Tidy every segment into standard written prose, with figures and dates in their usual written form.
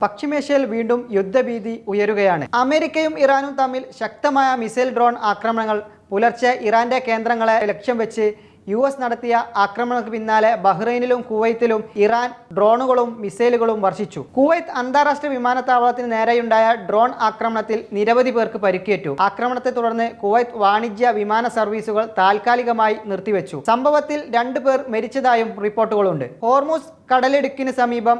പശ്ചിമേഷ്യയിൽ വീണ്ടും യുദ്ധഭീതി ഉയരുകയാണ്. അമേരിക്കയും ഇറാനും തമ്മിൽ ശക്തമായ മിസൈൽ ഡ്രോൺ ആക്രമണങ്ങൾ പുലർച്ചെ ഇറാന്റെ കേന്ദ്രങ്ങളെ ലക്ഷ്യം വെച്ച് US നടത്തിയ ആക്രമണങ്ങൾക്ക് പിന്നാലെ ബഹ്റൈനിലും കുവൈത്തിലും ഇറാൻ ഡ്രോണുകളും മിസൈലുകളും വർഷിച്ചു. കുവൈത്ത് അന്താരാഷ്ട്ര വിമാനത്താവളത്തിന് നേരെയുണ്ടായ ഡ്രോൺ ആക്രമണത്തിൽ നിരവധി പേർക്ക് പരിക്കേറ്റു. ആക്രമണത്തെ തുടർന്ന് കുവൈത്ത് വാണിജ്യ വിമാന സർവീസുകൾ താൽക്കാലികമായി നിർത്തിവെച്ചു. സംഭവത്തിൽ 2 പേർ മരിച്ചതായും റിപ്പോർട്ടുകളുണ്ട്. ഹോർമുസ് കടലിടുക്കിന് സമീപം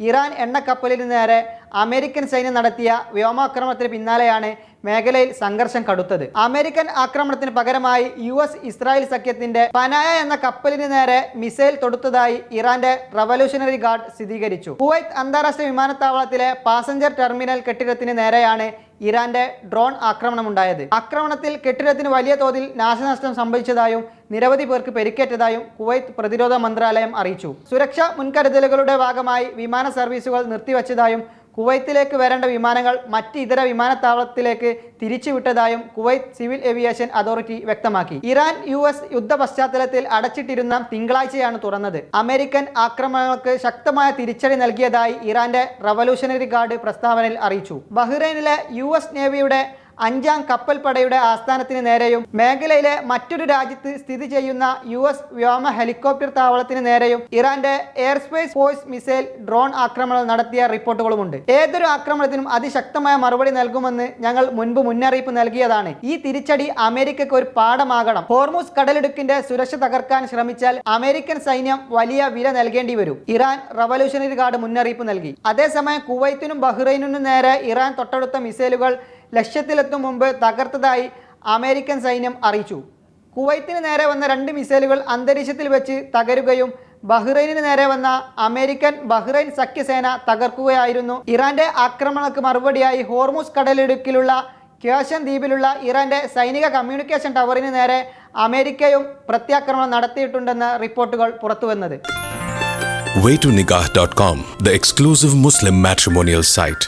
ഇറാൻ എണ്ണക്കപ്പലിന് നേരെ അമേരിക്കൻ സൈന്യം നടത്തിയ വ്യോമാക്രമണത്തിന് പിന്നാലെയാണ് മേഖലയിൽ സംഘർഷം കടുത്തത്. അമേരിക്കൻ ആക്രമണത്തിന് പകരമായി US ഇസ്രായേൽ സഖ്യത്തിന്റെ പനായ എന്ന കപ്പലിന് നേരെ മിസൈൽ തൊടുത്തതായി ഇറാന്റെ റവല്യൂഷണറി ഗാർഡ് സ്ഥിരീകരിച്ചു. കുവൈത്ത് അന്താരാഷ്ട്ര വിമാനത്താവളത്തിലെ പാസഞ്ചർ ടെർമിനൽ കെട്ടിടത്തിന് നേരെയാണ് ഇറാന്റെ ഡ്രോൺ ആക്രമണമുണ്ടായത്. ആക്രമണത്തിൽ കെട്ടിടത്തിന് വലിയ തോതിൽ നാശനഷ്ടം സംഭവിച്ചതായും നിരവധി പേർക്ക് പരിക്കേറ്റതായും കുവൈത്ത് പ്രതിരോധ മന്ത്രാലയം അറിയിച്ചു. സുരക്ഷാ മുൻകരുതലുകളുടെ ഭാഗമായി വിമാന സർവീസുകൾ നിർത്തിവച്ചതായും കുവൈത്തിലേക്ക് വരേണ്ട വിമാനങ്ങൾ മറ്റ് ഇതര വിമാനത്താവളത്തിലേക്ക് തിരിച്ചുവിട്ടതായും കുവൈത്ത് സിവിൽ ഏവിയേഷൻ അതോറിറ്റി വ്യക്തമാക്കി. ഇറാൻ US യുദ്ധ പശ്ചാത്തലത്തിൽ അടച്ചിട്ടിരുന്ന തിങ്കളാഴ്ചയാണ് തുറന്നത്. അമേരിക്കൻ ആക്രമണങ്ങൾക്ക് ശക്തമായ തിരിച്ചടി നൽകിയതായി ഇറാന്റെ റവല്യൂഷണറി ഗാർഡ് പ്രസ്താവനയിൽ അറിയിച്ചു. ബഹ്റൈനിലെ US നേവിയുടെ 5ാം കപ്പൽപ്പടയുടെ ആസ്ഥാനത്തിന് നേരെയും മേഖലയിലെ മറ്റൊരു രാജ്യത്ത് സ്ഥിതി ചെയ്യുന്ന US വ്യോമ ഹെലികോപ്റ്റർ താവളത്തിന് നേരെയും ഇറാന്റെ എയർസ്പേസ് ഫോഴ്സ് മിസൈൽ ഡ്രോൺ ആക്രമണം നടത്തിയ റിപ്പോർട്ടുകളുമുണ്ട്. ഏതൊരു ആക്രമണത്തിനും അതിശക്തമായ മറുപടി നൽകുമെന്ന് ഞങ്ങൾ മുൻപ് മുന്നറിയിപ്പ് നൽകിയതാണ്. ഈ തിരിച്ചടി അമേരിക്കയ്ക്ക് ഒരു പാഠമാകണം. ഹോർമുസ് കടലിടുക്കിന്റെ സുരക്ഷ തകർക്കാൻ ശ്രമിച്ചാൽ അമേരിക്കൻ സൈന്യം വലിയ വില നൽകേണ്ടി വരും. ഇറാൻ റവല്യൂഷണറി ഗാർഡ് മുന്നറിയിപ്പ് നൽകി. അതേസമയം കുവൈത്തിനും ബഹ്റൈനിനും നേരെ ഇറാൻ തൊട്ടടുത്ത മിസൈലുകൾ ലക്ഷ്യത്തിലെത്തും മുമ്പ് തകർത്തതായി അമേരിക്കൻ സൈന്യം അറിയിച്ചു. കുവൈത്തിന് നേരെ വന്ന 2 മിസൈലുകൾ അന്തരീക്ഷത്തിൽ വെച്ച് തകരുകയും ബഹ്റൈനിന് നേരെ വന്ന അമേരിക്കൻ ബഹ്റൈൻ സഖ്യസേന തകർക്കുകയായിരുന്നു. ഇറാന്റെ ആക്രമണങ്ങൾക്ക് മറുപടിയായി ഹോർമുസ് കടലിടുക്കിലുള്ള ക്യോഷൻ ദ്വീപിലുള്ള ഇറാന്റെ സൈനിക കമ്മ്യൂണിക്കേഷൻ ടവറിന് നേരെ അമേരിക്കയും പ്രത്യാക്രമണം നടത്തിയിട്ടുണ്ടെന്ന് റിപ്പോർട്ടുകൾ പുറത്തുവന്നത്. Waytonikah.com, the exclusive Muslim matrimonial site.